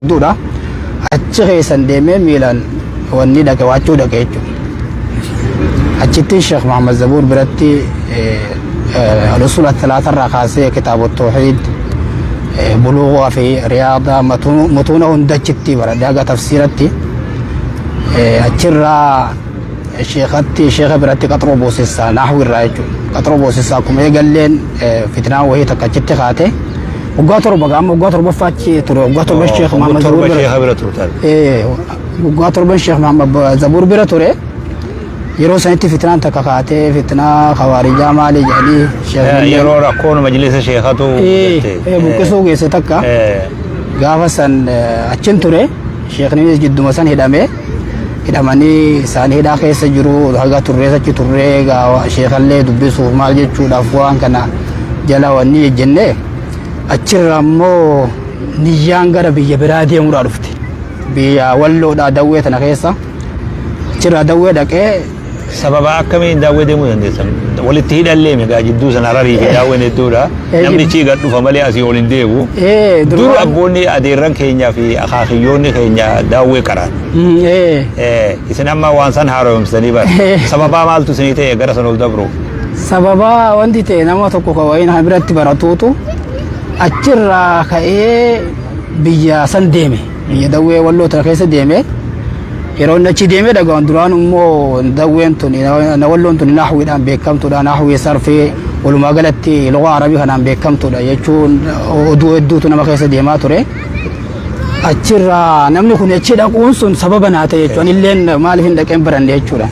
دودا أتشغي سندمي ميلان وني دك واتشو دك يجو أتشتي الشيخ محمد زبور برتي الأصول الثلاثة الرقاسية كتاب التوحيد بلوغ في رياضة متونه دجتي برد هذا تفسيرتي أتشرا الشيخ برتي قطرو بوسيسا نحو الرايجو قطرو بوسيسا كم يقال لين فتنة وهي تكتشتي خاته وقاتر بقى وقاتر بفاتشي ترى وقاتر بالشيخ محمد زبور وقاتر بالشيخ محمد زبور برتوري يرو سنتي فتنة تكاكاتي فتنة خوارجة مالي جالي شيخ يرو ركون مجلس شيخاتو بكسو جيسة تكا غافسن أتشن تري شيخ نيس جد مسان هدامه هدامني سان هدا كيس جرو هاga turre sachi turre ga شيخ الله دبسو مال جچو دافوان كنا جلا وني جنة أشرمو نيانغرا بيا برادي مرادفتي بيا ولو دا دوّة نكيسا أشرا دوّة دك سبب أكمل داوود دمو يندسم ولتهيد اللي مجا جدو سناراري داوود ندورا نمني شيء قد فمالي أسي ولنديو دور أبوني أديران كينيا في أخاخيوني كينيا داوود كران إسناما وانسان هاروم سنيبا سبب مال تسنيته غرسن ولدبرو سبب وندي تنامو تكو كوين هبرت براتوتو أشرا كأي بيا سندمي بيا داوود ولو تركيس دمي يرون نشي ديمه دعوان دران مو دعوين توني نولون توني نحوي دام بكم تودا نحوي صرفي ولما قالتي لغة عربية هنام بكم تودا يجون ودو تونا ما كيس ديما توري أشرا نمني كوني أشرا كونسون سببنا هذا يجون إلين مالفين دكين برندي أشرا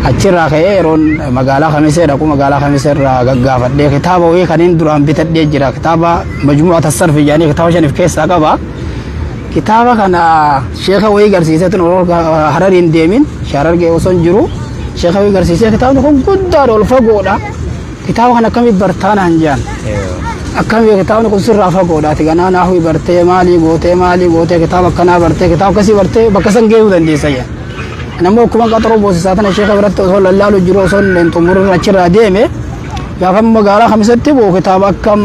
أشرا كه يرون مقالة خمسة ركو مقالة خمسة رغافت ده كتابه ويه كنين دران بيتدي جرا كتابه مجموعة الصرف يعني كتابه شنف كيس أكبا كتابة كان شيخ وي غرسيسة تنور هرارين ديمين شارر جي وصن جرو شيخ وي غرسيسة كتابة كون قدار والفقودا كتابة كان كم برتان هنجان أكمل كتابة كون سر رافقودا تيجانا نحوي برتة مالي بوتة كتابة كنا برتة كتابة كسي برتة بكسن جيو دندي سيا أنا مو كمان كترو بوسيسة شيخ برتة وصل الله لجرو صن لنتمر نشر ديمه يا فم مقالة خمسة تبو كتابة كم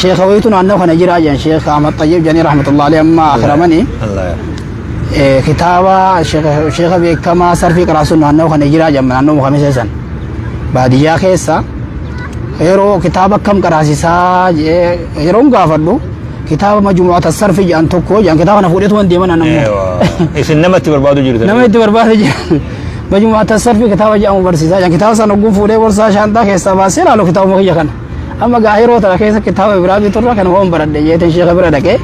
شيخ ويتون عنه خنا جراجا شيخ أحمد طيب جاني رحمة الله عليه أما أخرمني كتابة شيخ بكما صرفي كراسون عنه خنا جراجا من عنه خمسة سنة بعد يا خيسا يرو كتابة كم كراسيسا يروم قافلو كتابة مجموعة الصرف جان توكو جان كتابة نفوريت وان ديمان أنا إيش نمت بربادو جرت نمت بربادو جرت مجموعة الصرف كتابة جان برسيسا جان كتابة سنقوم فوري ورسا شانتا خيسا باسير على كتابة مخيا كان أما قاهرة ترى كيس كتاب إبراهيم ترى كان هون برد جيت الشيخ إبراهيم دكه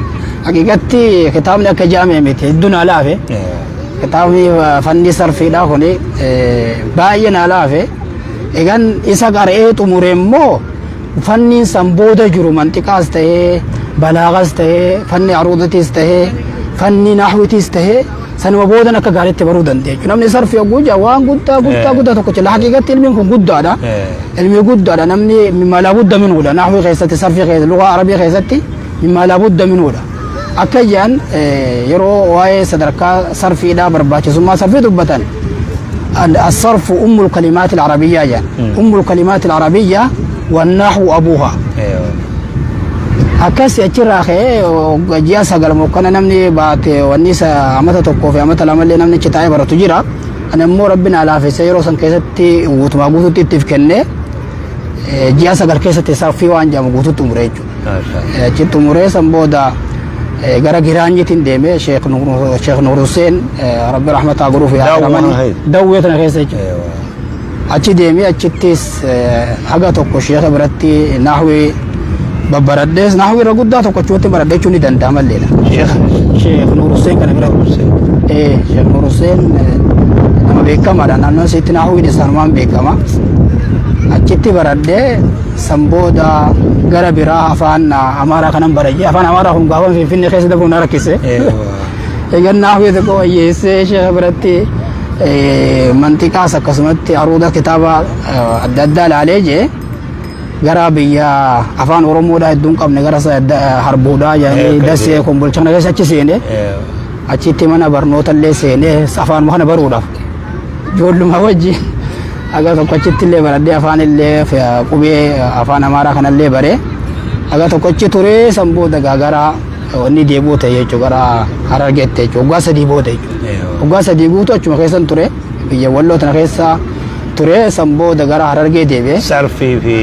حقيقتي كتابنا كجامع ميت الدنيا لافه كتابي فني صرفي ده هوني باين لافه إذن إذا قرأت أمورهم فني سامبودا جرو منطقة استه بلاغة استه فني عروضة استه فني نحو استه سنوا بودا نك قارئ تبرودن ده كنا من صرف يقول جوان قدّا تو كتير حقيقة علمي كون قدّا ده علمي قدّا ده نمني مما لابد منه ده نحو خيسة صرف خيسة لغة عربية خيسة مما لابد منه ده أكيد يرو واي صدركا صرف إذا برباش ثم صرف دبتان الصرف الكلمات العربية يعني الكلمات العربية والنحو أبوها أكاس يجرا خي وجيا سجل مكان نمني بات ونيسا أمتى تقوى أمتى لما نمني كتاي برا تجرا أنا مو ربنا على في سيرو سن كيستي وتماغوتو تتفكنه جيا سجل كيستي صرفي وانجا مغوتو تمريجو تمري سمبودا غرا غيرانجي تندمه شيخ نور حسين رب رحمة أغروف يا رماني دوّتنا كيسج أشي دمي أشيتيس حاجة تقوى شيخ برتي نحوي ببردس نحوي رغودا تقوى برده چوني دندام الليلة شيخ نور حسين كان غير شيخ نور حسين nama beekama dha naannoo isitti nahwii disarmaan beekama achitti baradhee sambooda gara biraa afaan amaaraa kanan barajee afaan amaaraa kun gaafan finfinnee keessa dafuun na rakkise egan nahwii tokko wayyeessee sheekha biratti mantiqaas akkasumatti aruuda kitaaba adda addaa ilaalee jee gara biyya afaan oromoodhaa hedduun qabne gara harbuudhaa yaani dasee kombolchana keessa achi seene achitti mana barnoota illee seene afaan kana baruudhaaf ijoolluma wajji aga tokko achitti illee baradhee afaan illee qubee afaan amaaraa kanallee baree aga tokko achi ture sambooda gara wanni deeboote jechuudha gara Harargeetti jechuudha waggaa sadii booda jechuudha waggaa sadii guutuu achuma keessan ture biyya Walloo tana keessa ture san booda gara Harargee deebi'e. Sarfii fi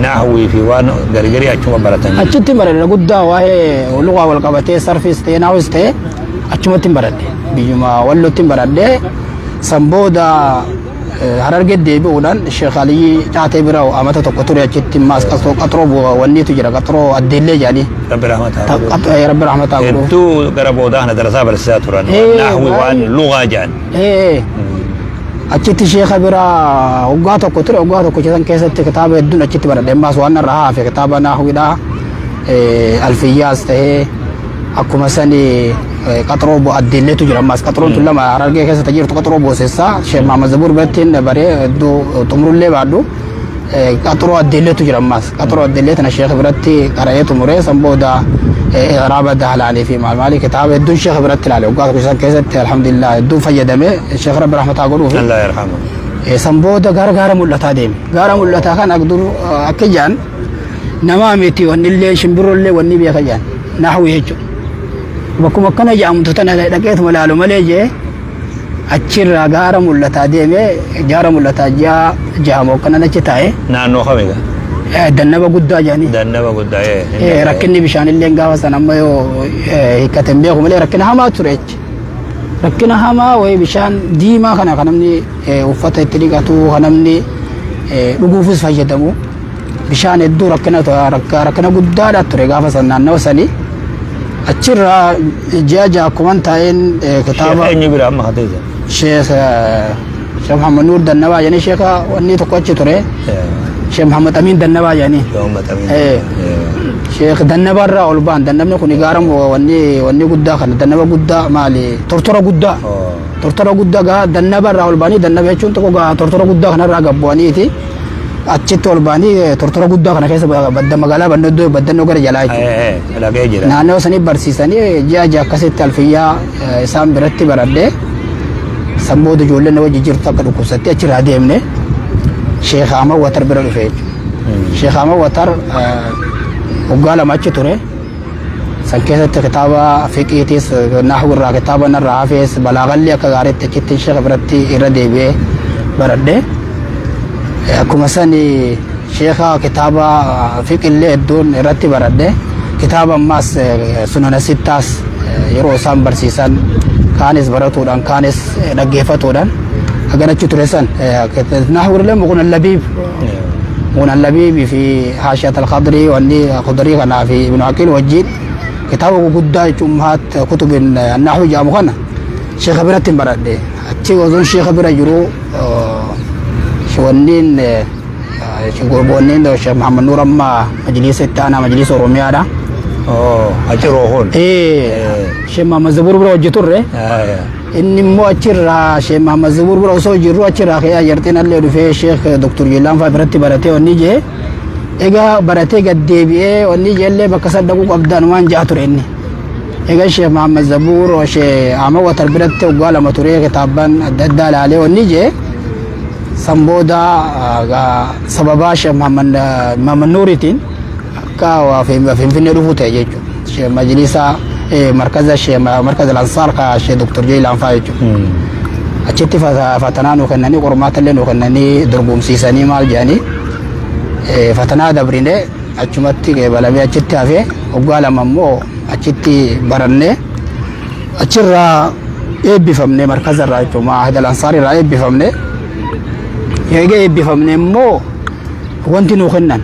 naahwii fi waan gargarii achuma baratan. Achitti baradhe guddaa waa'ee lugaa wal qabatee sarfiis ta'ee naahwis ta'ee achumatti baradhe biyyuma Wallootti baradhe san booda Harargee deebi'uudhaan Sheekh Alii Caatee bira amata tokko ture achitti maas qaxroo wanniitu jira qaxroo addeellee jedhanii. Rabbi rahmataa godhu. Rabbi rahmataa godhu. Hedduu gara booda kana darasaa barsiisaa turan. Naahwii waan lugaa jedhan. Achitti Sheekha bira waggaa tokko ture waggaa tokko keessan keessatti kitaaba hedduun achitti baradhe maas waan irraa hafe kitaaba naahwiidha alfiyyaas ta'ee akkuma sanii qaxroo addeelleetu jira ammas qaxroon tun lama Harargee keessatti jirtu qaxroo boosessaa Sheekh Mahamad Zabuur birattiin baree hedduu xumurullee baadhu qaxroo addeelleetu jira ammas qaxroo addeellee tana Sheekh biratti qara'ee xumuree san booda raaba daalaanii fi maali kitaaba hedduun Sheekh biratti ilaale waggaa tokko keessatti alhamdulillah hedduu fayyadame Sheekh Rabbi rahmataa godhuuf Allah yarhamu san booda gaara mul'ataa deeme gaara mul'ataa kan agdur akka jaan nama miti wannillee shimbirollee wanni beeka jaan naahwii jechuudha bakkuma kana jedhamtu tana dhaqeetuma laalu malee jee achirraa gaara mul'ataa deeme gaara mul'ataa jahamoo kana achi taa'e. Naannoo kamiga? Dannaba guddaa jedhanii. Dannaba guddaa rakkinni bishaanillee gaafa san amma yoo hiikkateen beeku malee rakkina hamaa ture jechi. Rakkina hamaa wayi bishaan diimaa kana kan namni uffata itti dhiqatu kan namni dhuguufis fayyadamu bishaan hedduu rakkina guddaadha ture gaafa san naannawa sanii. Achirraa jaja akkuman taa'een kitaaba. Sheekh eenyu bira amma hateessa? Sheekh Muhammad Nuur Dannabaa jedhanii sheekha wanni tokko achi ture. Sheekh Muhammad Amin Dannabaa jedhanii. Sheekh Dannabarraa ol ba'an dannabni kun gaaramu wanni guddaa kana dannaba guddaa maali tortora guddaa. Tortora guddaa gaa dannabarraa ol ba'anii dannaba jechuun tokko gaa tortora guddaa kanarraa gabbu'aniiti. Achitti ol ba'anii tortora guddaa kana keessa magaalaa baddannoo gara jalaa jechuudha. Naannoo sanii barsiisanii jaja akkasitti alfiyyaa isaan biratti baradhe san booda ijoolleen na wajji jirtu akka dhukkubsattee achirraa deemne Sheekh Ahmad Watar bira dhufe jechuudha. Sheekh Ahmad Watar waggaa lama achi ture san keessatti kitaaba fiqiitiis naahwirraa kitaaba narraa hafees balaagallee akka gaariitti achitti Sheekh biratti irra deebi'ee baradhe. Akkuma sani Sheekha kitaaba fiqillee hedduun irratti baradhe kitaaba ammaas sunana sittaas yeroo isaan barsiisan kaanis baratuudhaan kaanis dhaggeeffatuudhaan aganachi ture san naahwirlee muqun allabiib fi haashiyat alqadrii wanni qudrii kanaa fi ibnu aqiil wajjiin kitaaba guguddaa jechuun ummahat kutubin naahwi jedhamu kana Sheekha biratti baradhe achi ozoon Sheekha bira jiru wanniin gorbonneen Sheekh Muhammad Nuur amma majlisa itti aanaa majlisa Oromiyaadha. Achi roohoon. Sheekh Muhammad Zabuur bira hojii turre. Inni immoo achirraa Sheekh Muhammad Zabuur bira osoo jirru achirraa ka'ee ayyaartiin allee dhufee Sheekh Dr. Jilaan fa'aa biratti baratee wanni jee egaa baratee gad deebi'ee wanni jeellee bakka saddaquu qabdaan waan ja'a ture inni. Egaa Sheekh Muhammad Zabuur Sheekh Ahmad Watar biratti waggaa lama ture kitaabaan adda addaa ilaalee wanni jee san booda sababaa Sheekh Muhammad Nuuritiin akka Finfinnee dhufuu ta'e jechuudha. Sheekh majlisa markaza Ansaar ka Sheekh Dr. Jilaan fa'aa jechuudha. Achitti fatanaa nu kennanii qormaata illee nu kennanii dorgomsiisanii maal jedhanii fatanaa dabrine achumatti balamee achitti hafee waggaa lama immoo achitti barannee achirraa eebbifamne markaza irraa jechuudha Maahidal Ansaar irraa eebbifamne. Egaa eebbifamne immoo wanti nu kennan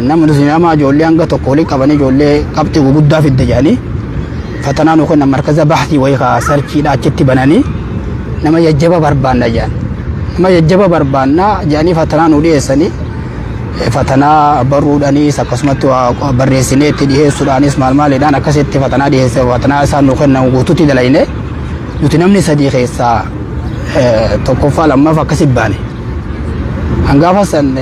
nama ijoollee hanga tokko waliin qabanii ijoollee qabxii guguddaa fidde jedhanii fatanaa nu kennan markaza bahtii wayii kaa sarchiidha achitti bananii nama jajjaba barbaanna jedhan nama jajjaba barbaanna jedhanii fatanaa nu dhiyeessanii fatanaa barruudhaanis akkasumatti barreessinee itti dhiyeessuudhaanis maaliidhaan akkasitti fatanaa dhiyeesse fatanaa isaan nu kennan guutuutti dalayne nuti namni sadii keessaa tokkoffaa lammaaf akkasi baane. Hangaafa san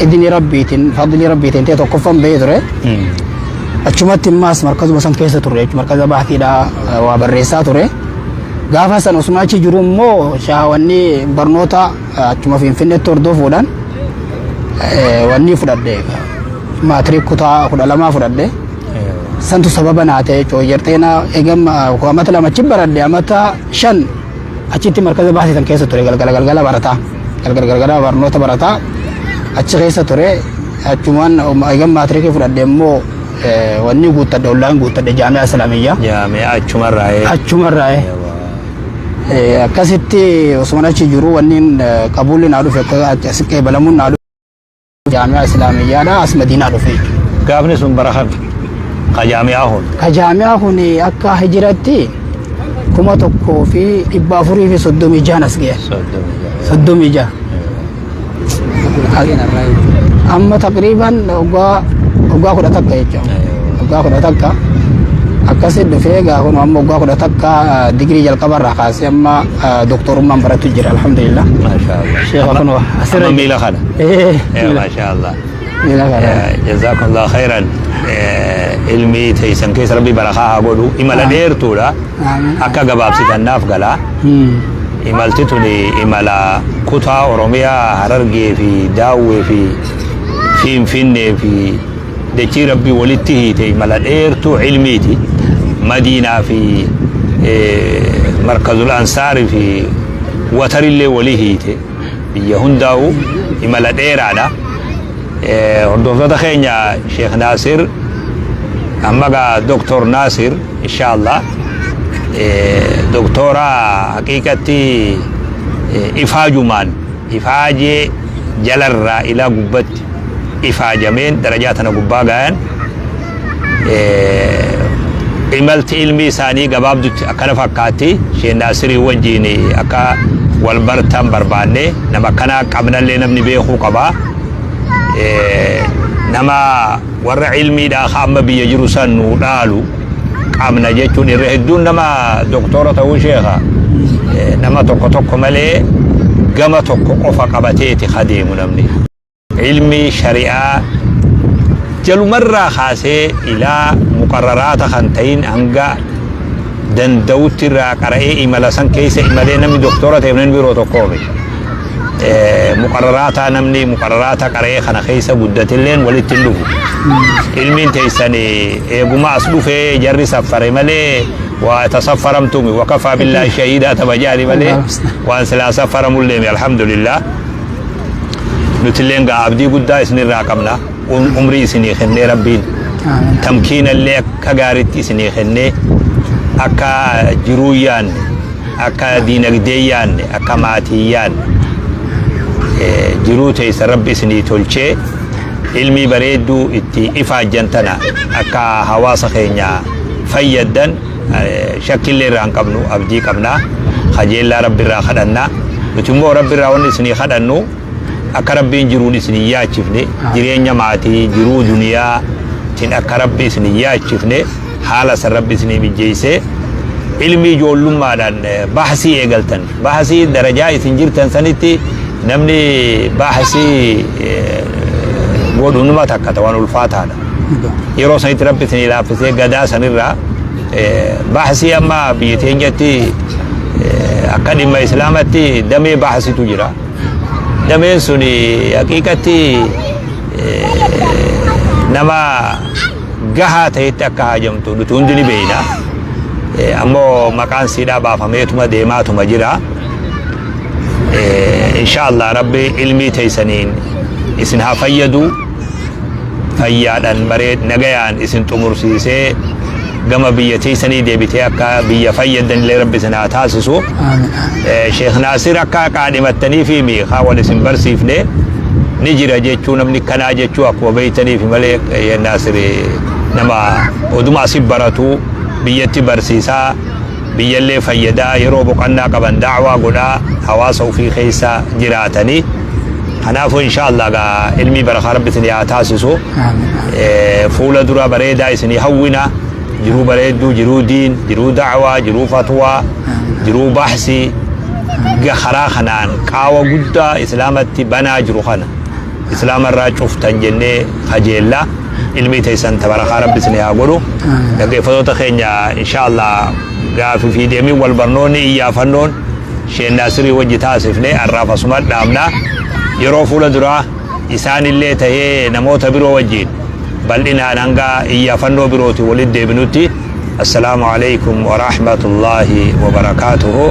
idni rabbiitiin fadli rabbiitiin ta'e tokkoffaan bahee ture. Achumatti immaas markazuma san keessa ture jechuudha markaza baahtiidha waa barreessaa ture. Gaafa san osuma achi jiru immoo shaawanni barnoota achuma Finfinneetti hordofuudhaan wanni fudhadhe maatirii kutaa 12 fudhadhe santu sababa naate jechuudha. Jarteena eegam amata lama achi baradhe amata 5 achitti markaza baasii tan keessa ture galgala barataa. Galgala barnoota barataa achi keessa ture achumaan eegam maatirikii fudhadhe immoo wanni guuttadhe ollaan guuttadhe jaami'a islaamiyyaa. Jaami'a achumarraa'ee. Achumarraa'ee. Akkasitti osuma achi jiru wanni qabuulli naa dhufe as qeebalamuun naa dhufe jaami'a islaamiyyaadha as madiinaa dhufe. Gaafni sun bara kam ka jaami'aa hun? Ka jaami'aa hun akka hijiratti 1436 as ga'e. 36. Amma taqriban waggaa 10 takka jechuudha. Waggaa 10 takka. Akkasitti dhufee gaafuma amma waggaa 10 takka digirii jalqabarraa kaasee amma doktorummaan baratu jira alhamdulillah. Maashaallah. Sheekha kun asirra miila kana. Maashaallah. Miila kana. Jazakumullahu khairan. Ilmi teessan keessa rabbi barakaa haa godhu. Imala dheertuudha. Akka gabaabsitannaaf gala. Imalti tuni imala kutaa Oromiyaa Harargee fi Daawwee fi Finfinnee fi dachii rabbii walitti hiite imala dheertuu ilmiiti. Madiinaa fi Markazul Ansaarii fi Watarillee walii hiite. Biyya hundaa'u imala dheeraadha. Hordoftoota keenya Sheekh Naasir amma gaa Doktor Naasir inshaallah doktora haqiiqatti ifaajumaan ifaajee jalarraa ilaa gubbatti ifaajameen darajaa tana gubbaa gayan imalti ilmi isaanii gabaabdutti akkana fakkaatti Sheekh Naasirii wajjiin akka wal bartan barbaanne nama akkanaa qabnallee namni beekuu qabaa. Nama warra ilmiidhaa amma biyya jiru san nuu dhaalu qabna jechuun irra hedduun nama doktora ta'uu sheekha nama tokko malee gama tokko qofa qabateeti kadeemu namni. Ilmi shari'aa jalumarraa kaasee ilaa muqarraraata kan ta'in hanga danda'utti irraa qara'ee imala san keessa imalee namni doktora ta'e namni biroo tokkoomi. Muqarraraata namni muqarraraata qara'ee kana keessa guddatilleen walitti hin dhufu. Ilmiin teessan eeguma as dhufee jarri saffare malee waa tasaffaramtumi wakafaa billaahi shahiidaa tabajaani malee waan silaa saffaramullee alhamdulillah. Nutilleen gaa abdii guddaa isinirraa qabna. Umrii isinii kennee rabbiin tamkiinallee akka gaariitti isinii kennee akka jiruu yaanne akka diinagdee yaanne akka maatii yaanne jiruu teessa rabbi isinii tolchee ilmii bareedduu itti ifaajjan tana akka hawaasa keenya fayyaddan shakkillee irraa hin qabnu abdii qabna. Kajeellaa rabbi irraa kadhanna. Nuti immoo rabbi irraa wanni isinii kadhannu akka rabbiin jiruun isinii yaachifne jireenya maatii jiruu duniyaa tin akka rabbi isinii yaachifne haala san rabbi isinii mijjeessee ilmi ijoollummaadhaan bahasii eegaltan bahasii darajaa isin jirtan sanitti namni bahasii godhunuma takka ta'an ulfaataadha. Yeroo sanitti rabbi isinii laaffisee gadaa sanirraa bahasii amma biyya teenyatti akka dhimma islaamatti damee bahasitu jira. Dameen sun haqiiqatti nama gahaa ta'etti akka haajamtu nuti hundi ni beekna. Ammoo maqaan siidhaa baafameetuma deemaatuma jira. Inshaallah rabbi ilmii teessaniin isin haa fayyadu. Fayyaadhaan bareed nagayaan isin xumursiisee gama biyya teessanii deebitee akka biyya fayyaddan illee rabbi isin haa taasisu. Sheekh Naasir akka qaadhimattanii fi miiqaa wal isin barsiifne ni jira jechuu namni kanaa jechuu akkuma beeytaniif malee Naasir nama oduma asii baratu biyyatti barsiisaa biyyallee fayyadaa yeroo boqonnaa qaban da'waa godhaa hawaasa ofii keessa jiraatanii. Kanaafuu inshaallah gaa ilmii barakaa rabbi isin haa taasisu. Fuula dura bareedaa isin hawwina. Jiruu bareedduu, jiruu diin, jiruu da'waa, jiruu fatwaa, jiruu bahsii karaa kanaan qaawa guddaa islaamatti banaa jiru kana islaamarraa cuftan jennee kajeella ilmii teessan tabarakaa rabbi isin haa godhu. Dhaggeeffattoota keenya inshaallah gaafii fi deemii wal barnoonni iyyaafannoon Sheekh Naasirii wajji taasifne har'aaf asuma dhaabna. Yeroo fuula duraa isaanillee tahee namoota biroo wajjiin bal'inaan hanga iyyaafannoo birootii walitti deebinutti. Assalamu alaikum wa rahmatullahi wa barakatuhu.